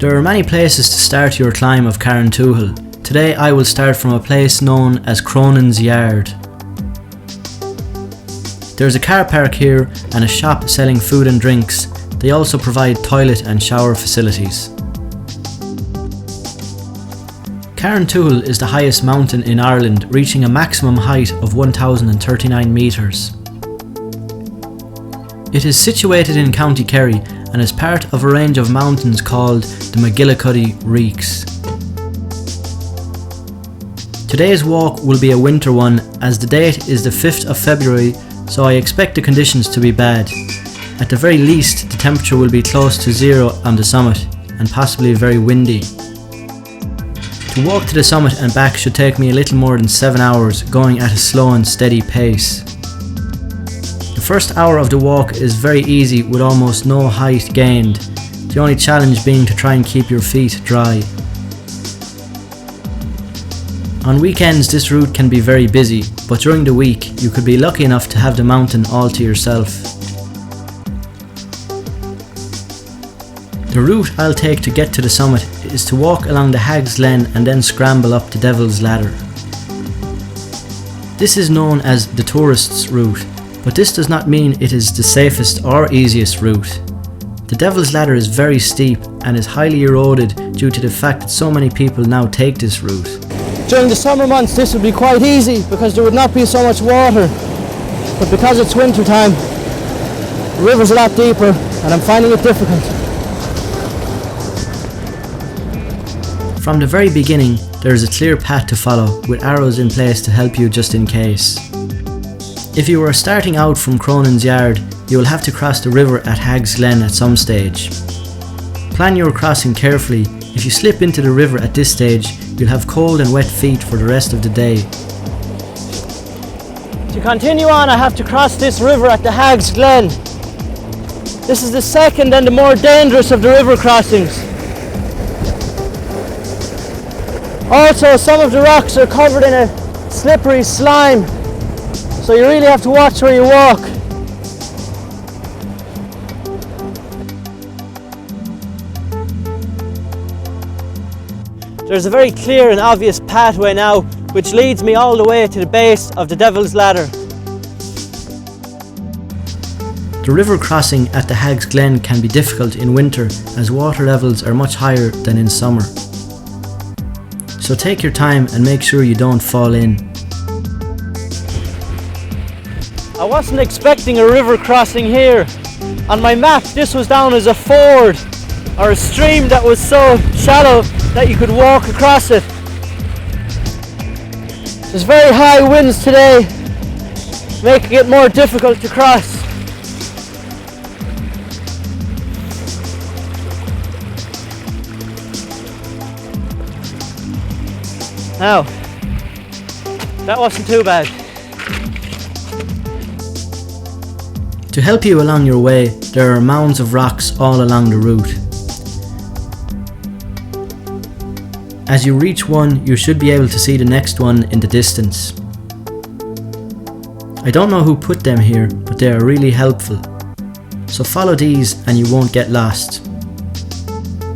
There are many places to start your climb of Carrauntoohil. Today I will start from a place known as Cronin's Yard. There is a car park here and a shop selling food and drinks. They also provide toilet and shower facilities. Carrauntoohil is the highest mountain in Ireland, reaching a maximum height of 1,039 metres. It is situated in County Kerry and is part of a range of mountains called the McGillicuddy Reeks. Today's walk will be a winter one as the date is the 5th of February, so I expect the conditions to be bad. At the very least, the temperature will be close to zero on the summit and possibly very windy. To walk to the summit and back should take me a little more than 7 hours, going at a slow and steady pace. The first hour of the walk is very easy with almost no height gained, the only challenge being to try and keep your feet dry. On weekends this route can be very busy, but during the week you could be lucky enough to have the mountain all to yourself. The route I'll take to get to the summit is to walk along the Hags Glen and then scramble up the Devil's Ladder. This is known as the tourists' route, but this does not mean it is the safest or easiest route. The Devil's Ladder is very steep and is highly eroded due to the fact that so many people now take this route. During the summer months this would be quite easy because there would not be so much water, but because it's winter time the river's a lot deeper and I'm finding it difficult. From the very beginning, there is a clear path to follow with arrows in place to help you just in case. If you are starting out from Cronin's Yard, you will have to cross the river at Hags Glen at some stage. Plan your crossing carefully. If you slip into the river at this stage, you'll have cold and wet feet for the rest of the day. To continue on, I have to cross this river at the Hags Glen. This is the second and the more dangerous of the river crossings. Also, some of the rocks are covered in a slippery slime, so you really have to watch where you walk. There's a very clear and obvious pathway now, which leads me all the way to the base of the Devil's Ladder. The river crossing at the Hags Glen can be difficult in winter as water levels are much higher than in summer. So take your time and make sure you don't fall in. I wasn't expecting a river crossing here. On my map this was down as a ford or a stream that was so shallow that you could walk across it. There's very high winds today, making it more difficult to cross. Now, that wasn't too bad. To help you along your way, there are mounds of rocks all along the route. As you reach one, you should be able to see the next one in the distance. I don't know who put them here, but they are really helpful. So follow these and you won't get lost.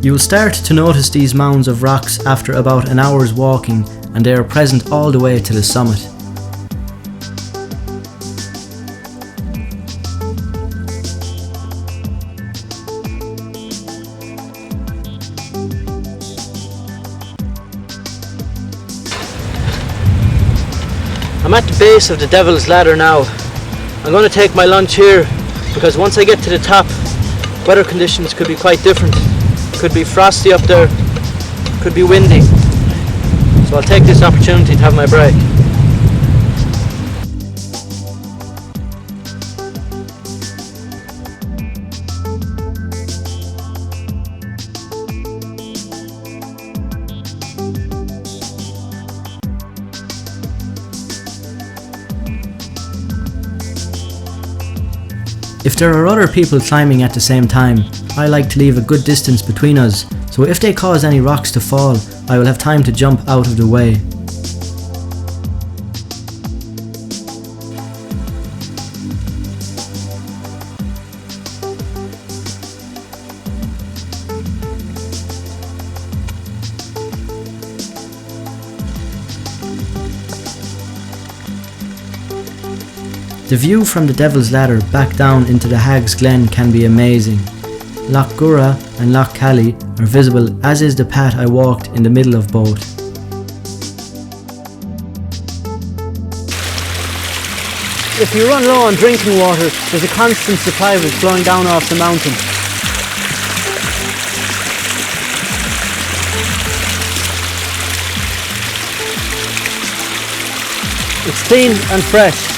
You will start to notice these mounds of rocks after about an hour's walking, and they are present all the way to the summit. I'm at the base of the Devil's Ladder now. I'm going to take my lunch here because once I get to the top, weather conditions could be quite different. Could be frosty up there, could be windy. So I'll take this opportunity to have my break. If there are other people climbing at the same time, I like to leave a good distance between us, so if they cause any rocks to fall, I will have time to jump out of the way. The view from the Devil's Ladder back down into the Hags Glen can be amazing. Loch Gurra and Loch Cally are visible, as is the path I walked in the middle of both. If you run low on drinking water, there's a constant supply of it flowing down off the mountain. It's clean and fresh.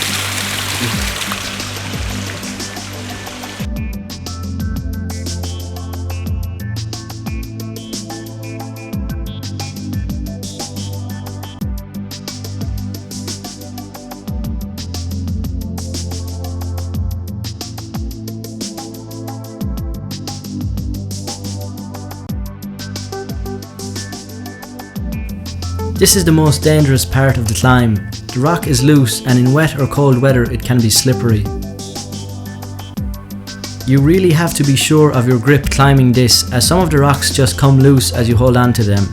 This is the most dangerous part of the climb. The rock is loose and in wet or cold weather it can be slippery. You really have to be sure of your grip climbing this, as some of the rocks just come loose as you hold on to them.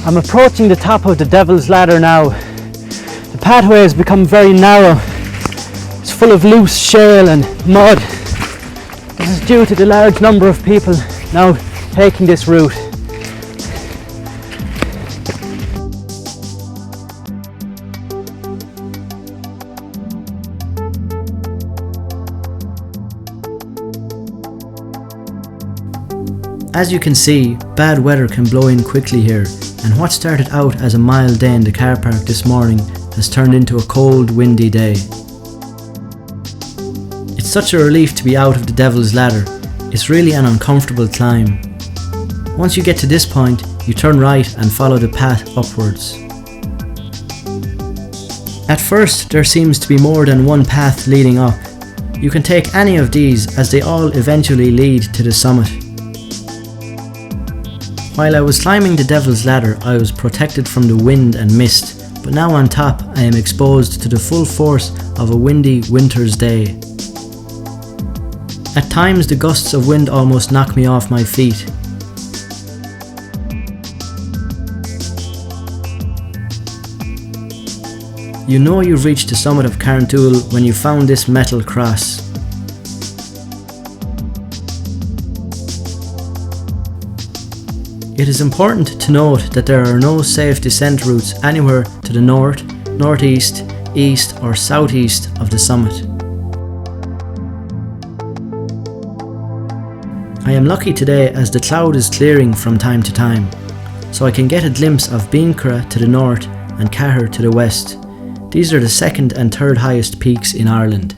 I'm approaching the top of the Devil's Ladder now. The pathway has become very narrow. It's full of loose shale and mud. This is due to the large number of people now taking this route. As you can see, bad weather can blow in quickly here, and what started out as a mild day in the car park this morning has turned into a cold, windy day. It's such a relief to be out of the Devil's Ladder. It's really an uncomfortable climb. Once you get to this point, you turn right and follow the path upwards. At first, there seems to be more than one path leading up. You can take any of these, as they all eventually lead to the summit. While I was climbing the Devil's Ladder, I was protected from the wind and mist, but now on top I am exposed to the full force of a windy winter's day. At times the gusts of wind almost knock me off my feet. You know you've reached the summit of Carrauntoohil when you found this metal cross. It is important to note that there are no safe descent routes anywhere to the north, northeast, east or southeast of the summit. I am lucky today as the cloud is clearing from time to time, so I can get a glimpse of Beancra to the north and Cahir to the west. These are the second and third highest peaks in Ireland.